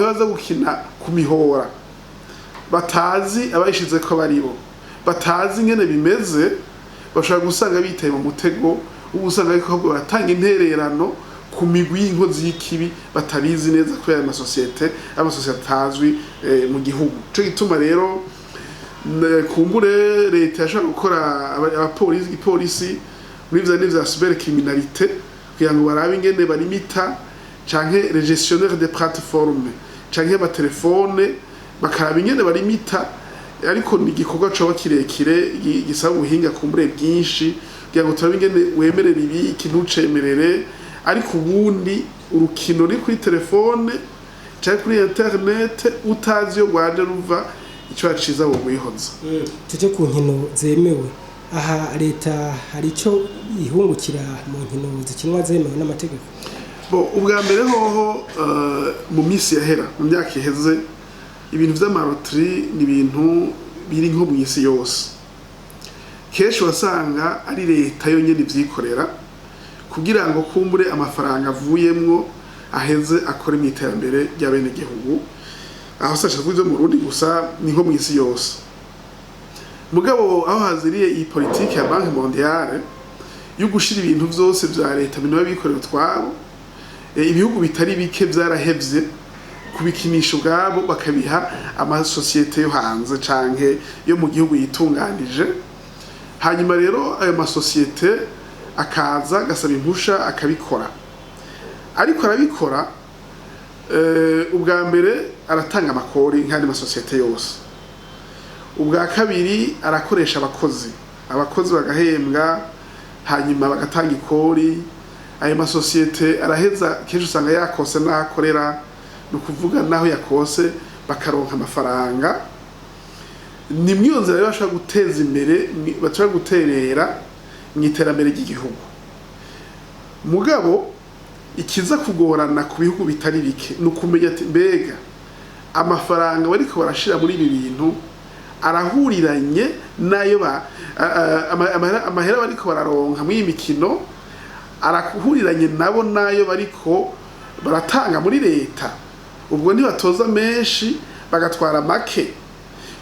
abantu baza gukina ku mihora batazi abayishize ko baribo batazi ingene bimeze bashaka gusanga bitaye mu mutego ubusanga ariko batanga intererano ku migwi y'inkozi y'ikibi batabizi neza ko ya amasosiyete atazwi mu gihugu. Cyo gituma rero kumbure leta yashaka gukora abapolisi muri vya cybercriminalité kugira ngo barabe ingene barimita canke les gestionnaires de plateforme canke ba telefone bakaraba ingene barimita, ariko ni igikorwa coba kirekire gisaba ubuhinga kumbure bwinshi kugira ngo turabe ingene wemerera ibi ikintu cemerere, ariko ubundi urukino ni kuri telefone canke kuri internet utazi yo rwaje ruva icyo yaciza wo guyihoza. Tuje ku nkino zemewe aha leta hari ico ihungukira mu nkino zikinwa zemewe n'amategeko. Ubwa mbere hoho mu misi yahera mu myaka iheze ibintu vy'amarotri ni ibintu biri nko mu isi yose, kenshi wasanga ari leta yonyene ivyikorera kugira ngo kumbure amafaranga avuyemwo aheze akore mu iterambere ry'abene gihugu. Aho sasha kuzo mu Burundi gusa ni nko mu isi yose. Mugabo aho haziriye iyi politique ya Banque Mondiale yo gushira ibintu vyose vya leta bintu babikorera twabo, ibihugu bitari bike vyarahevye kubikinisha ubwabo bakabiha amasosiyete yo hanze canke yo mu gihugu yitunganije. Hanyuma rero ayo masosiyete akaza gasaba impusha akabikora, ariko arabikora ubwa mbere aratanga amakori nk'andi masosiyete yose, ubwa kabiri arakoresha abakozi bagahembwa hanyuma bagatanga ikori. Ayo masosiyete araheza kenshi usanga yakose n'akorera, no kuvuga naho yakose bakaronka amafaranga. Ni myonzera rero bashaka guteza imbere, bashaka guterera mu iterambere ry'igihugu. Mugabo ikiza kugorana ku bihugu bitari bike no kumenya ati mbega amafaranga bariko barashira muri ibi bintu arahuriranye nayo amahera bariko bararonka muri imikino arahuriranye nabo nayo bariko baratanga muri leta. Ubwo ntibatoza menshi bagatwara make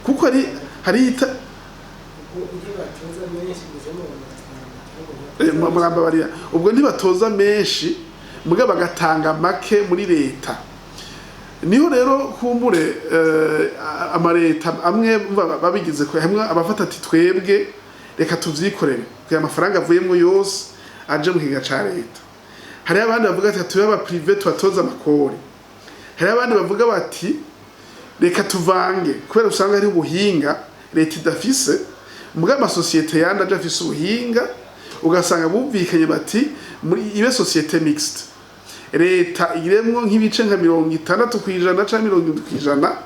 kuko hari ubwo ntibatoza menshi muga bagatanga make muri leta. Niho rero kumbure amareta amwe babigize ko hamwe abafata ati twebwe reka tuvyikorere kugira amafaranga avuyemwo yose aje mu kiga ca leta. Hari abandi bavuga ati tuba privé twatoza amakori, hari abandi bavuga bati reka tuvange kubera usanga ari ubuhinga leta idafise muga amasosiyete yandi aje afise ubuhinga, ugasanga bumvikanye bati muri ibe société mixte leta iremwo nk'ibice nka 60% canke 70%,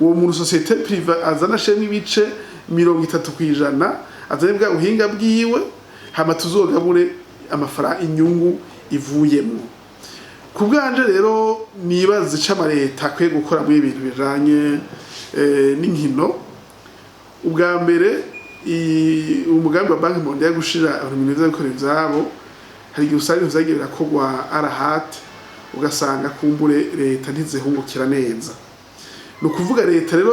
uwo mu société privée azana shemwe ibice 30% azane bwa ubuhinga bwiwe, hama tuzogabure amafaranga inyungu ivuyemwo. Kubwanje rero nibaze cama leta kwe gukora mu ibintu bijanye n'inkino. Ubwa mbere umugambi wa Banque Mondiale gushira ibintu vy'abikora ivyabo, hari usanga vyagiye birakogwa arahate ugasanga kumbure leta ntizihungukira neza. No kuvuga leta rero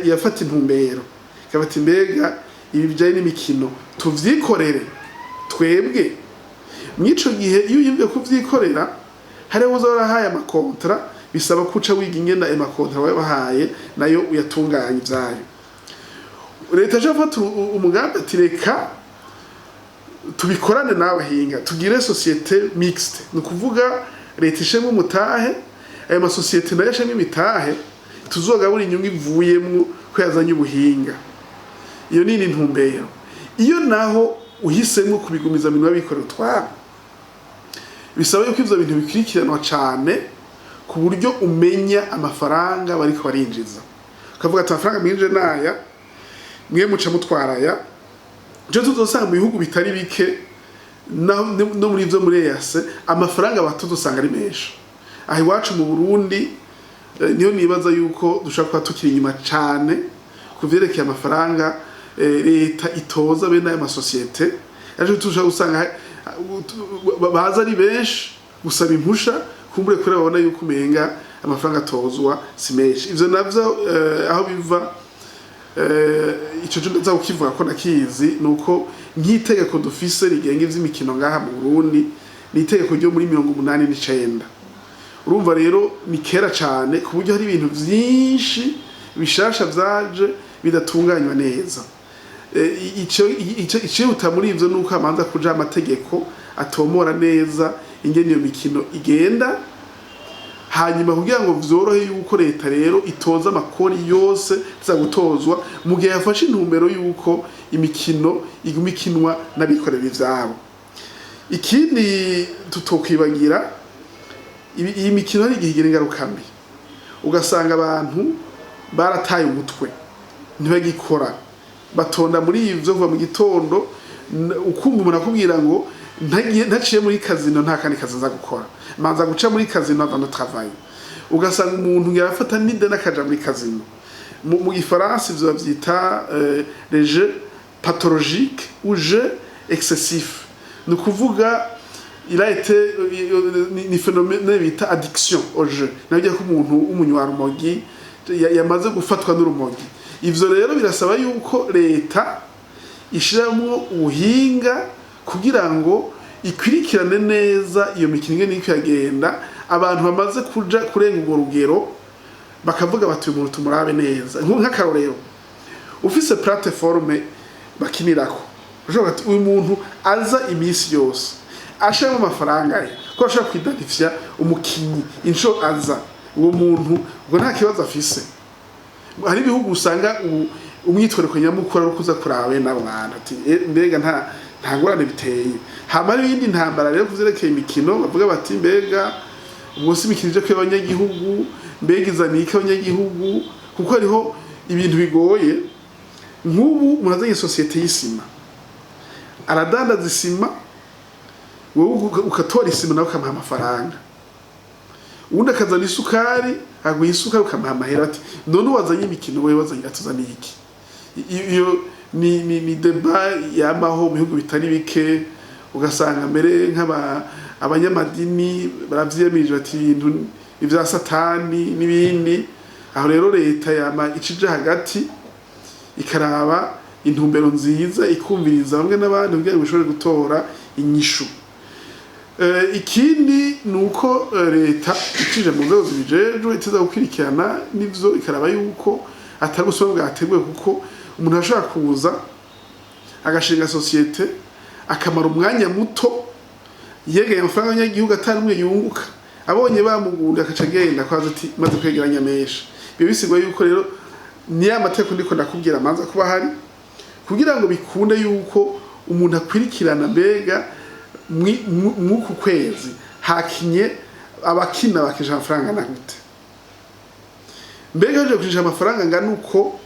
irafata intumbero ikabati mbega ibi bijanye n'imikino tuvyikorere twebwe. Mwico gihe iyo yimve kuvyikorera hari uzarahaye amakontra bisaba kuca wiga ingenda amakontra wabahaye nayo uyatunganya ivyayo. Leta jafata umugambi ati reka tubikorane n'abahinga tugire société mixte, no kuvuga leta ishemwe umutahe ayo masosiyete nayo ashemwe imitahe tuzogabura inyungu ivuyemwo ko yazanye ubuhinga. Iyo nini ntumbero. Iyo naho uhisemwe kubigumiza minwa bikorera twabo bisaba yuko ivyo bintu bikurikiranwa cane ku buryo umenya amafaranga bariko barinjiza, ukavuga ati amafaranga mwinje naya mwe muca mutwaraya. Je tuzosanga mu bihugu bitari bike no muri ivyo muri EAC amafaranga batuzosanga ari menshi. Aho iwacu mu Burundi niyo nibaza yuko dushaka kuba tukiri inyuma cane kuvyerekeye amafaranga leta itoza bene ayo masosiyete. Yaje tushaka usanga baza ari benshi gusaba impusha kumbure kure babona yuko umenga amafaranga atozwa si menshi. Ivyo navyo aho biva ico cyo ndaza kukivuga ko nakizi nuko nk'itegeko dufise rigenga ivy'imikino ngaha mu Burundi ni itegeko ryo muri 1989. Urumva rero ni kera cyane ku buryo hari ibintu vyinshi bishasha vyaje bidatunganywa neza. Icihuta muri ivyo nuko amanza kuja amategeko atomora neza ingene iyo mikino igenda, hanyuma kugira ngo vyorohe yuko leta rero itoza amakori yose za gutozwa mu gihe yafashe intumbero yuko imikino iguma ikinwa n'abikorera ivyabo. Ikindi tutokwibagira, iyi mikino ari igihe igira ingaruka mbi, ugasanga abantu barataye umutwe ntibagikora, batonda muri ivyo kuva mu gitondo, ukumva umuntu akubwira ngo ntaciye muri kazino nta kandi kazi nza gukora, manza guca muri kazino avant de travail. Ugasanga umuntu yarafata n'ide n'akaja muri kazino. Mu gifaransa ivyo bavyita les jeux pathologiques ou jeux excessifs. Ni kuvuga il a été ni phénomène bita addiction au jeu. Nabyo ko umuntu umunywa rumogi yamaze gufatwa n'urumogi. Ivyo rero birasaba yuko leta ishiramwo ubuhinga kugira ngo ikwirikirane neza iyo mikino ingene iko yagenda, abantu bamaze kuja kurenga urwo rugero bakavuga bati uyu muntu tumurabe neza. Nk'akarorero ufise plateforme bakinirako, ushobora ati uyu muntu aza imisi yose ashiramo amafaranga ye ko ashobora kwidantifya umukinyi inco aza, uwo muntu ngo nta kibazo afise. Hari ibihugu usanga umwitwariko nyamukuru ari kuza kurawe n'abantu ati mbega nta ngorane biteye. Hama n'ibindi ntambara rero kuvyerekeye imikino bavuga bati mbega ubwose imikino ije kw'abanyagihugu, mbega izanike abanyagihugu, kuko hariho ibintu bigoye. Nk'ubu murazanye societe y'isima, aradandaza isima, wowe ukatora isima nawe ukamuha amafaranga, ubundi akazana isukari aguha isukari ukamuha amahera ati none wazanye imikino wewe wazanye atuzaniye iki. Iyo ni deba yamaho mu bihugu bitari bike, ugasanga mbere abanyamadini baravyiyemirije bati ibintu ivya satani n'ibindi. Aho rero leta yama icije hagati ikaraba intumbero nziza, ikumviriza bamwe n'abandi kugira ngo bishobore gutora inyishu. Ikindi nuko leta icije mu nzego zibijejwe itiza gukwirikirana n'ivyo ikaraba yuko atari ubusuma bwateguwe, kuko umuntu ashobora kuza agashinga societe akamara umwanya muto yegeye amafaranga y'abanyagihugu atari umwe yunguka, abonye bamugunda akaca agenda kwaza ati maze kwegeranya menshi. Biba bisigwa yuko rero ni amategeko ndiko ndakubwira amanza kuba hari kugira ngo bikunde yuko umuntu akwirikirana mbega mw'uku kwezi hakinye abakina bakije amafaranga na gute, mbega baje kujije amafaranga ngana uko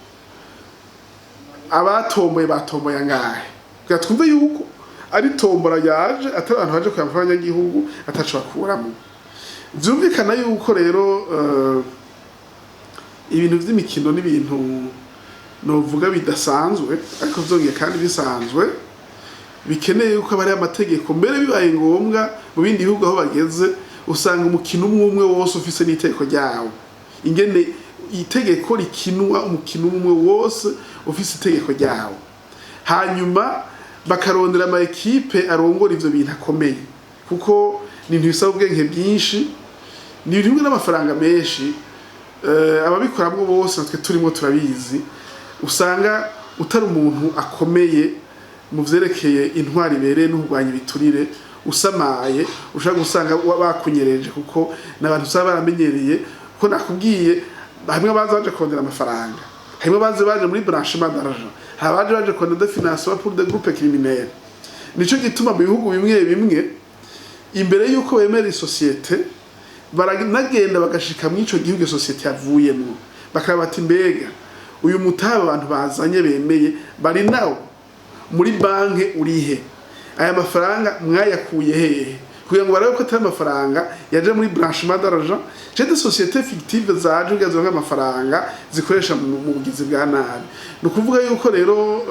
batomboye angahe, kugira twumve yuko ari tombora yaje atari abantu baje kuyamafaranga y'igihugu ataco bakuramo. Vyumvikana yuko rero ibintu vy'imikino n'ibintu novuga bidasanzwe, ariko vyongeye kandi bisanzwe, bikeneye yuko abari amategeko mbere bibaye ngombwa mu bindi bihugu aho bageze usanga umukino umwe wose ufise n'iteko ryawo, ingene itegeko rikinwa umukino umwe wose ufise itegeko ryawo, hanyuma bakarondera ama ekipe arongora ivyo bintu akomeye, kuko ni ibintu bisaba ubwenge bwinshi, ni ibintu n'amafaranga menshi. Ababikoramwo bose natwe turimo turabizi, usanga utari umuntu akomeye mu vyerekeye intwari ibereye n'urwanya ibiturire, usamaye ushaka gusanga bakunyereje, kuko n'abantu usaba baramenyereye ko nakubwiye hamwe baje kondera amafaranga, hamwe baje muri blanchiment d'argent, baje kondera de financement pour des groupes criminels. Nico gituma mu bihugu bimwe imbere yuko bemera isosiyete baranagenda bagashika mu ico gihugu societe yavuyemo, bakaba bati mbega uyu mutaba abantu bazanye bemeye bari nawo muri banke urihe, aya mafaranga mwayakuye hehe, kugira ngo barabe ko atari amafaranga yaje muri blanchiment d'argent, des sociétés fictives zaje ugazo nk'amafaranga zikoresha mu bugizi bwa nabi. No kuvuga yuko rero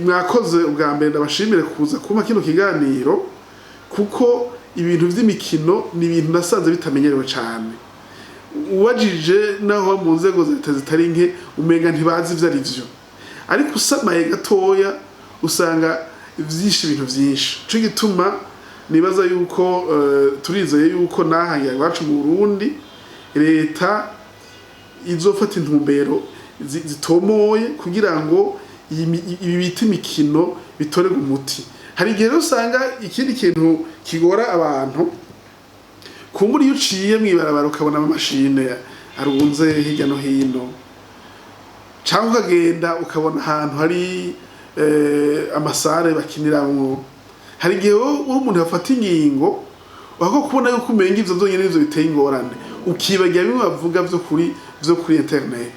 mwakoze ubwa mbere ndabashimire kuza kuma kino kiganiro, kuko ibintu vy'imikino ni ibintu nasanze bitamenyerewe cyane. Uwajije naho mu nzego zitari nke umenga ntibazi ivyo ari vyo, ariko usamaye gatoya usanga vyinshi ibintu vyinshi. Cyo gituma nibaza yuko turizeye yuko nahangiye iwacu mu Burundi leta izofata intumbero zitomoye kugira ngo ibi biti imikino bitorega umuti. Hari igihe usanga ikindi kintu kigora abantu kumbura iyo uciye mwibarabara ukabona amamashine arunze hirya no hino, cyangwa ukagenda ukabona ahantu hari amasare bakiniramwo. Hari igihe uri umuntu yafata ingingo wako kubona yuko umenga ivyo byonyene ivyo biteye ingorane, ukibagira bimwe bavuga vyo kuri internet,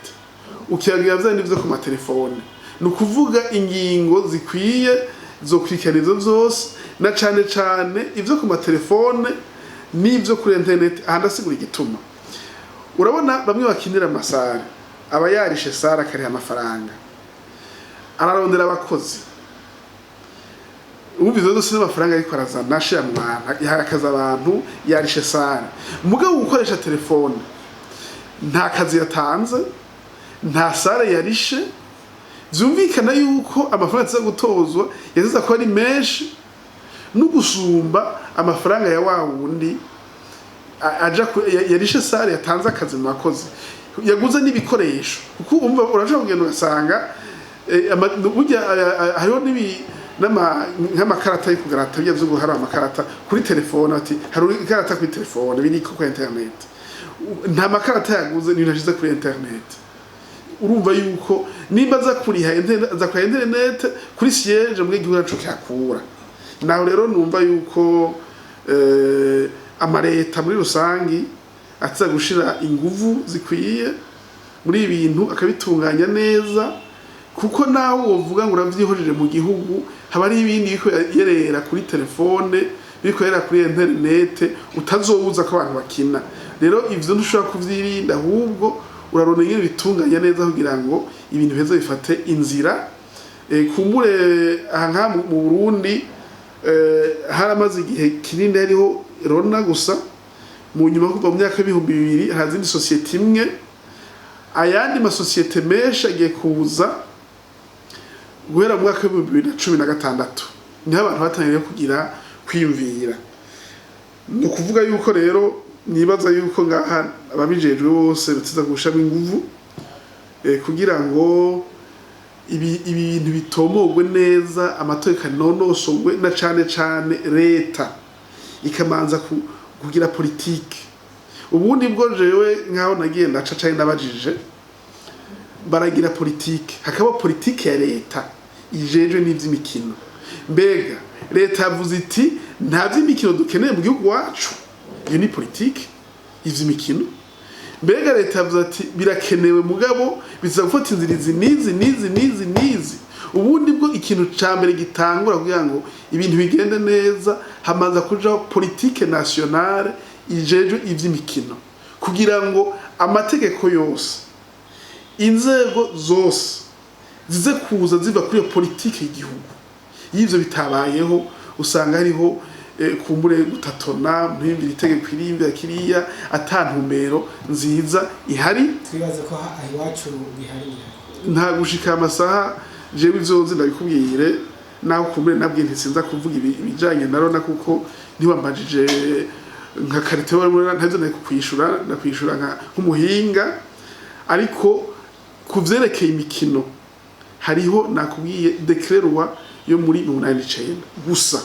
ukibagira vyo ku matelefone. Ni ukuvuga ingingo zikwiye zo kwikana ivyo vyose, na cane cane ivyo ku matelefone n'ivyo kuri internet. Ahandasigura igituma urabona bamwe bakinira amasare aba yarishe sare akariha amafaranga, ararondera abakozi, ubu bizo zose n'amafaranga ariko arazana ashira mu bantu, yahakaza abantu, yarishe sare. Mugabo gukoresha telefone nta kazi yatanze, nta sare yarishe, vyumvikana yuko amafaranga aza gutozwa yaziza ko ari menshi no gusumba amafaranga ya wa wundi aja yarishe sare yatanze akazi mu bakozi, yaguze n'ibikoresho. Kuko umva uraje kugenda ugasanga burya hariho nk'amakarata yo kugarata bya vyo guhara amakarata kuri telefone, ati hari ikarata kuri telefone biri ku internet, nta makarata yaguze ni nashize kuri internet. Urumva yuko nimba za kuriha internet kuri siège mu gihugu cyacu cyakura. Naho rero numva yuko amareta muri rusangi atza gushira inguvu zikwiye muri ibintu akabitunganya neza, kuko naho uvuga ngo uravyihojeje mu gihugu haba ari ibindi biko yerera kuri telefone, biko yerera kuri internet utazobuza ko abantu bakina. Rero ivyo ntushobora kuvyirinda, ahubwo urarona ingene bitunganya neza kugira ngo ibintu beza bifate inzira. Kumbure aha mu Burundi haramaze igihe kinini hariho Rona gusa, mu nyuma kuva mu myaka 2000 hazindi societe imwe, ayandi masosiyete menshi agiye kuza guhera mu mwaka 2016 niho abantu batangiye kugira kwiyumvira. No kuvuga yuko rero nibaza yuko ngaha ababijejwe bose batiza gushama inguvu kugira ngo ibintu bitomogwe neza, amategeko nonosogwe, na cane leta ikamanza kugira politike. Ubundi bwo jewe nkaho nagiye ndaca cyane nabajije baragira politike, hakaba politike ya leta ijejwe n'ivy'imikino. Mbega leta yavuze iti nta vy'imikino dukeneye mu gihugu wacu, iyo ni politike ivy'imikino. Mbega leta yavuze ati birakenewe mugabo biza gufata inzirizi nizi. Ubundi bwo ikintu ca mbere gitangura kugira ngo ibintu bigende neza hamaza kuja politike nationale ijejwe ivy'imikino, kugira ngo amategeko yose, inzego zose zize kuza ziva kuri iyo politike y'igihugu. Y'ivyo bitabayeho usanga hariho kumbure gutatona mpimbi itegeko irimbi kiriya atantumbero nziza ihari. Twibaza ko iwacu bihari nta gushika amasaha jewe ivyozi ndabikubwire, naho kumbure nabwiye ntisinza kuvuga ibijanye na Rona kuko ntiwambajije nka karite wari ntazo nakwishura nk'umuhinga. Ariko kuvyerekeye imikino hariho nakubwiye declarewa yo muri 1989 gusa.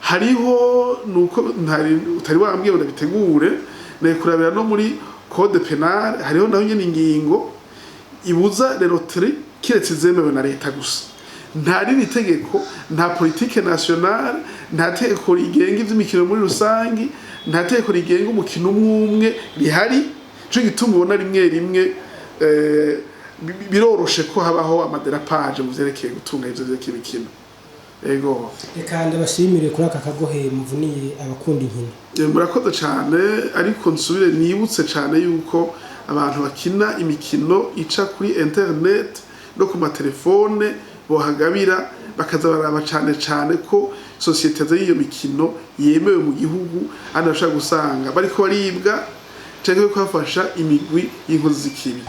Hariho nuko utari wambwiye ngo bitegure nekurabira no muri code penal, hariho naho nyene ingingo ibuza loterie kiretse zemewe na leta gusa. Nta rindi tegeko, nta politique nationale, nta tegeko rigenga ivy'imikino muri rusangi, nta tegeko rigenga umukino umwe rihari. Cyo gituma ubona rimwe biroroshe ko habaho amaderapage mu vyerekeye gutunga ivyo vy'imikino. Ego. Reka ndabashimire kuri aka kagohe muvuniye abakunda inkino. Murakoze cyane, ariko nsubire nibutse cyane yuko abantu bakina imikino ica kuri internet no ku matelefone bohagabira bakaza baraba cyane ko societe z'iyo mikino yemewe mu gihugu andi bashaka gusanga bariko baribwa canke ko bafasha imigwi y'inkozi z'ikibi.